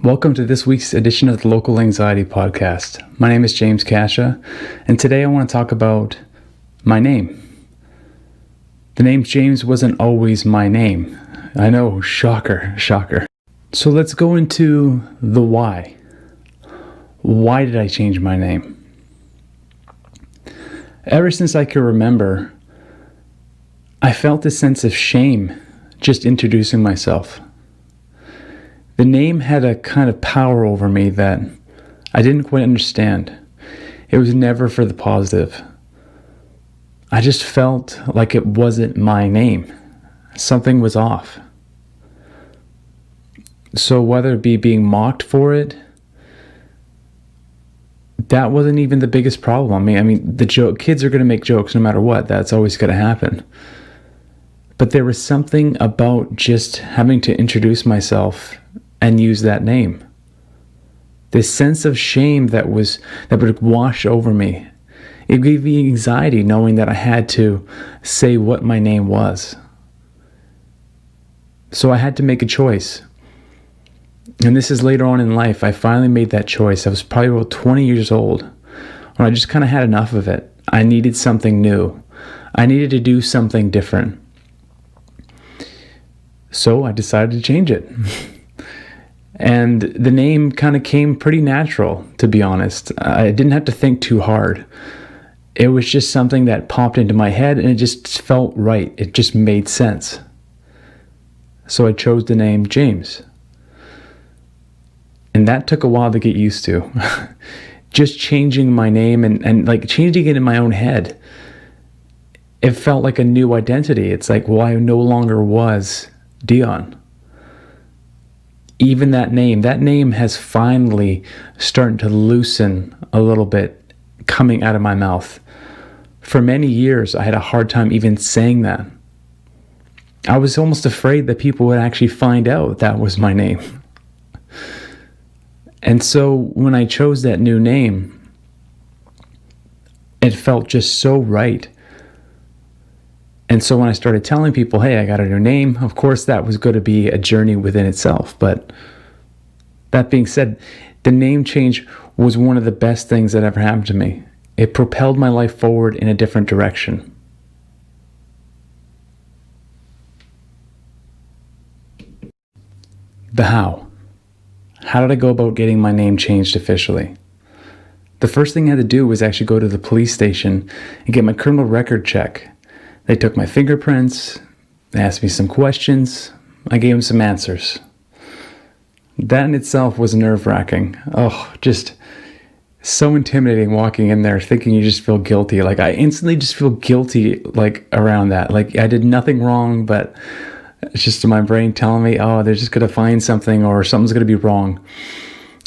Welcome to this week's edition of the Local Anxiety Podcast. My name is James Kasha, and today I want to talk about my name. The name James wasn't always my name. I know, shocker. So let's go into the why. Why did I change my name? Ever since I can remember, I felt a sense of shame just introducing myself. The name had a kind of power over me that I didn't quite understand. It was never for the positive. I just felt like it wasn't my name. Something was off. So whether it be being mocked for it, that wasn't even the biggest problem. I mean, kids are going to make jokes no matter what. That's always going to happen. But there was something about just having to introduce myself and use that name. This sense of shame that would wash over me. It gave me anxiety knowing that I had to say what my name was. So I had to make a choice. And this is later on in life. I finally made that choice. I was probably about 20 years old when I just kind of had enough of it. I needed something new. I needed to do something different. So I decided to change it. And the name kind of came pretty natural, to be honest. I didn't have to think too hard. It was just something that popped into my head and it just felt right. It just made sense. So I chose the name James. And that took a while to get used to. Just changing my name and like changing it in my own head. It felt like a new identity. It's like, well, I no longer was Dion. Even that name has finally started to loosen a little bit coming out of my mouth. For many years, I had a hard time even saying that. I was almost afraid that people would actually find out that was my name. And so when I chose that new name, it felt just so right. And so when I started telling people, hey, I got a new name, of course that was going to be a journey within itself. But that being said, the name change was one of the best things that ever happened to me. It propelled my life forward in a different direction. The how. How did I go about getting my name changed officially? The first thing I had to do was actually go to the police station and get my criminal record check. They took my fingerprints, they asked me some questions, I gave them some answers. That in itself was nerve-wracking. Oh, just so intimidating walking in there thinking you just feel guilty. Like I instantly just feel guilty like around that. Like I did nothing wrong, but it's just my brain telling me, oh, they're just going to find something or something's going to be wrong.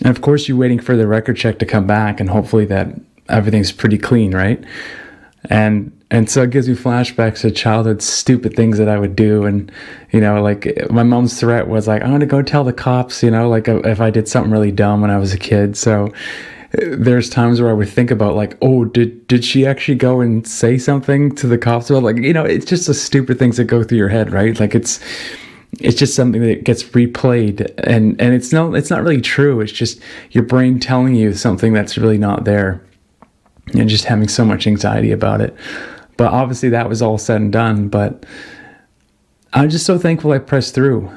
And of course you're waiting for the record check to come back and hopefully that everything's pretty clean, right? And so it gives me flashbacks to childhood stupid things that I would do. And, like my mom's threat was like, I'm going to go tell the cops, like if I did something really dumb when I was a kid. So there's times where I would think about like, oh, did she actually go and say something to the cops? Well, like, it's just the stupid things that go through your head, right? Like it's just something that gets replayed and it's not really true. It's just your brain telling you something that's really not there and just having so much anxiety about it. But obviously that was all said and done, but I'm just so thankful I pressed through.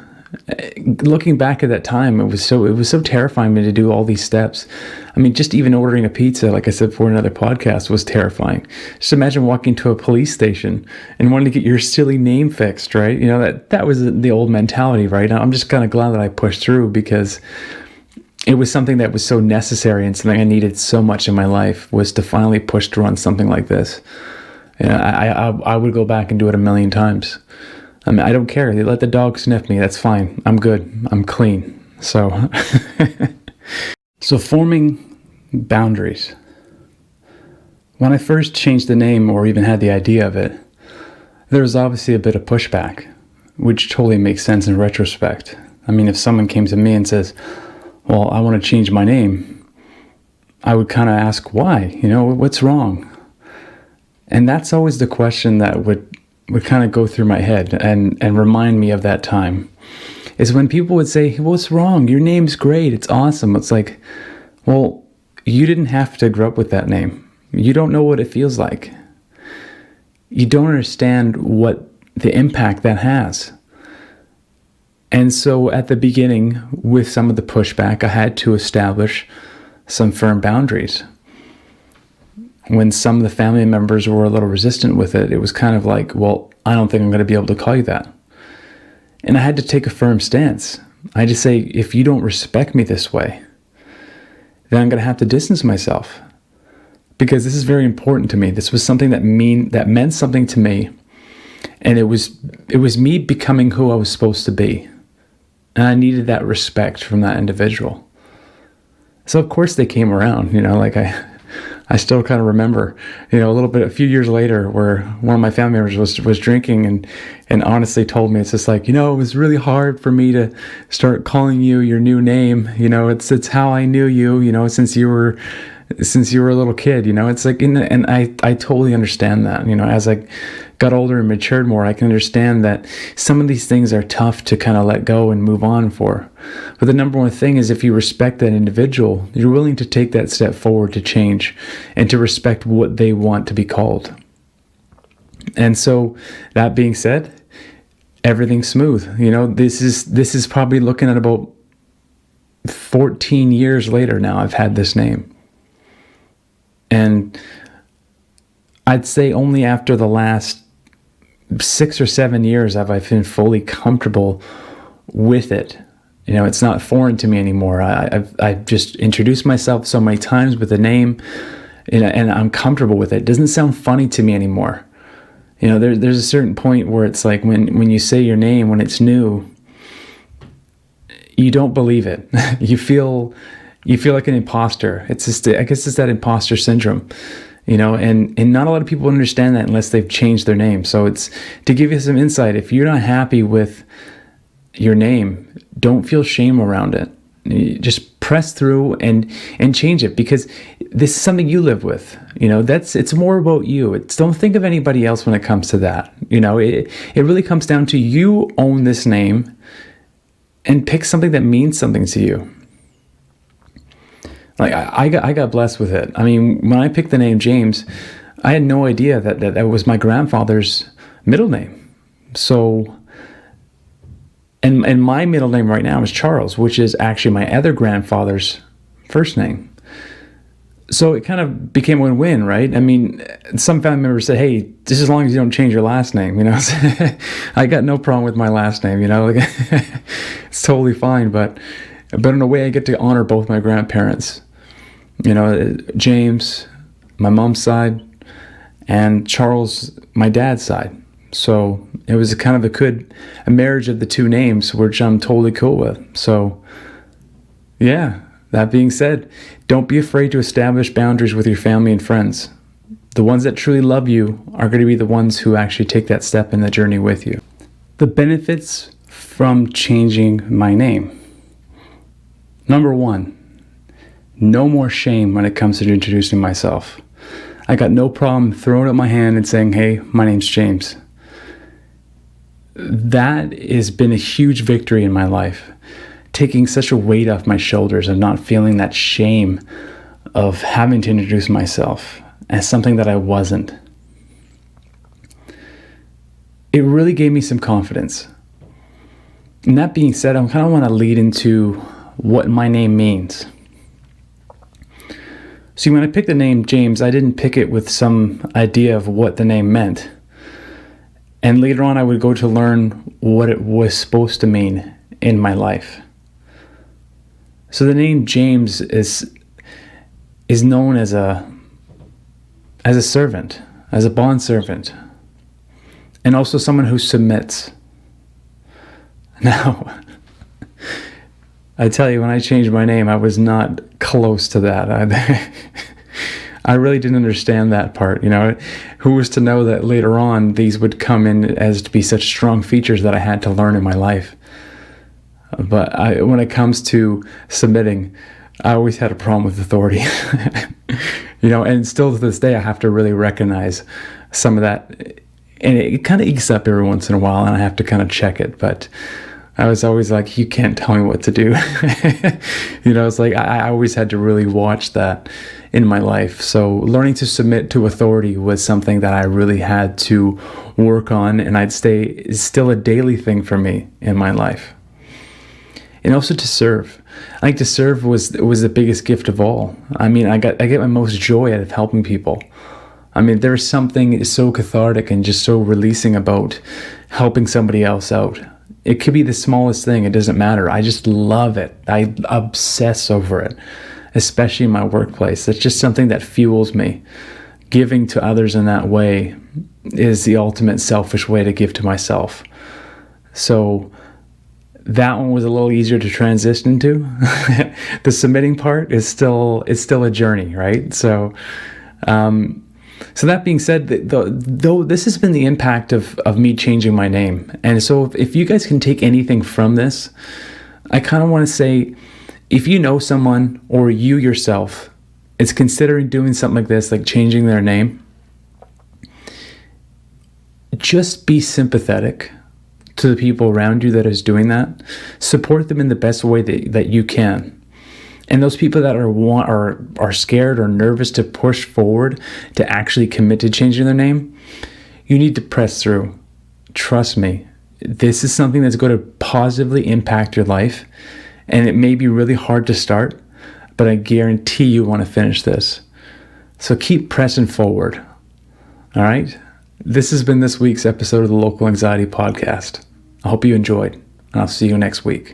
Looking back at that time, it was so terrifying me to do all these steps. I mean, just even ordering a pizza, like I said before in another podcast, was terrifying. Just imagine walking to a police station and wanting to get your silly name fixed, right? That was the old mentality, right? I'm just kind of glad that I pushed through because it was something that was so necessary and something I needed so much in my life was to finally push through on something like this. I would go back and do it a million times. I mean, I don't care. They let the dog sniff me. That's fine. I'm good. I'm clean. So, so forming boundaries. When I first changed the name or even had the idea of it, there was obviously a bit of pushback, which totally makes sense in retrospect. I mean, if someone came to me and says, well, I want to change my name, I would kind of ask why, what's wrong? And that's always the question that would kind of go through my head and remind me of that time. is when people would say, what's wrong? Your name's great. It's awesome. It's like, well, you didn't have to grow up with that name. You don't know what it feels like. You don't understand what the impact that has. And so at the beginning, with some of the pushback, I had to establish some firm boundaries. When some of the family members were a little resistant with it, it was kind of like, well, I don't think I'm going to be able to call you that. And I had to take a firm stance. I had to say, if you don't respect me this way, then I'm going to have to distance myself. Because this is very important to me. This was something that meant something to me. And it was me becoming who I was supposed to be. And I needed that respect from that individual. So of course they came around, like I still kind of remember, a few years later where one of my family members was drinking and honestly told me, it's just like, it was really hard for me to start calling you your new name. It's how I knew you, since you were a little kid, it's like, and I totally understand that, as I got older and matured more, I can understand that some of these things are tough to kind of let go and move on for. But the number one thing is, if you respect that individual, you're willing to take that step forward to change and to respect what they want to be called. And so that being said, everything's smooth. This is probably looking at about 14 years later now I've had this name. And I'd say only after the last 6 or 7 years have I been fully comfortable with it. It's not foreign to me anymore. I've just introduced myself so many times with the name, and I'm comfortable with it. It doesn't sound funny to me anymore. There's a certain point where it's like when you say your name, when it's new, you don't believe it. You feel like an imposter. It's just, I guess it's that imposter syndrome. And not a lot of people understand that unless they've changed their name. So it's to give you some insight. If you're not happy with your name, don't feel shame around it. You just press through and change it, because this is something you live with. It's more about you. Don't think of anybody else when it comes to that. It really comes down to you own this name and pick something that means something to you. Like I got blessed with it. I mean, when I picked the name James, I had no idea that was my grandfather's middle name. So, and my middle name right now is Charles, which is actually my other grandfather's first name. So it kind of became a win-win, right? I mean, some family members said, hey, just as long as you don't change your last name, I got no problem with my last name, it's totally fine. But in a way, I get to honor both my grandparents. James, my mom's side, and Charles, my dad's side. So it was kind of a marriage of the two names, which I'm totally cool with. So yeah, that being said, don't be afraid to establish boundaries with your family and friends. The ones that truly love you are going to be the ones who actually take that step in the journey with you. The benefits from changing my name. Number 1, no more shame when it comes to introducing myself. I got no problem throwing up my hand and saying, hey, my name's James. That has been a huge victory in my life. Taking such a weight off my shoulders and not feeling that shame of having to introduce myself as something that I wasn't. It really gave me some confidence. And that being said, I kind of want to lead into what my name means. See, when I picked the name James, I didn't pick it with some idea of what the name meant. And later on, I would go to learn what it was supposed to mean in my life. So the name James is known as a servant, as a bondservant, and also someone who submits. Now, I tell you, when I changed my name, I was not close to that. I really didn't understand that part. Who was to know that later on these would come in as to be such strong features that I had to learn in my life. But when it comes to submitting, I always had a problem with authority. And still to this day, I have to really recognize some of that. And it kind of ekes up every once in a while, and I have to kind of check it. But I was always like, you can't tell me what to do. It's like I always had to really watch that in my life. So learning to submit to authority was something that I really had to work on, and it's still a daily thing for me in my life. And also to serve. I think to serve was the biggest gift of all. I mean, I get my most joy out of helping people. I mean, there's something so cathartic and just so releasing about helping somebody else out. It could be the smallest thing. It doesn't matter. I just love it. I obsess over it, especially in my workplace. It's just something that fuels me. Giving to others in that way is the ultimate selfish way to give to myself. So that one was a little easier to transition to. The submitting part is still a journey, right? So that being said, though this has been the impact of me changing my name. And so if you guys can take anything from this, I kind of want to say, if you know someone or you yourself is considering doing something like this, like changing their name, just be sympathetic to the people around you that is doing that. Support them in the best way that you can. And those people that are scared or nervous to push forward, to actually commit to changing their name, you need to press through. Trust me, this is something that's going to positively impact your life. And it may be really hard to start, but I guarantee you want to finish this. So keep pressing forward. All right? This has been this week's episode of the Local Anxiety Podcast. I hope you enjoyed, and I'll see you next week.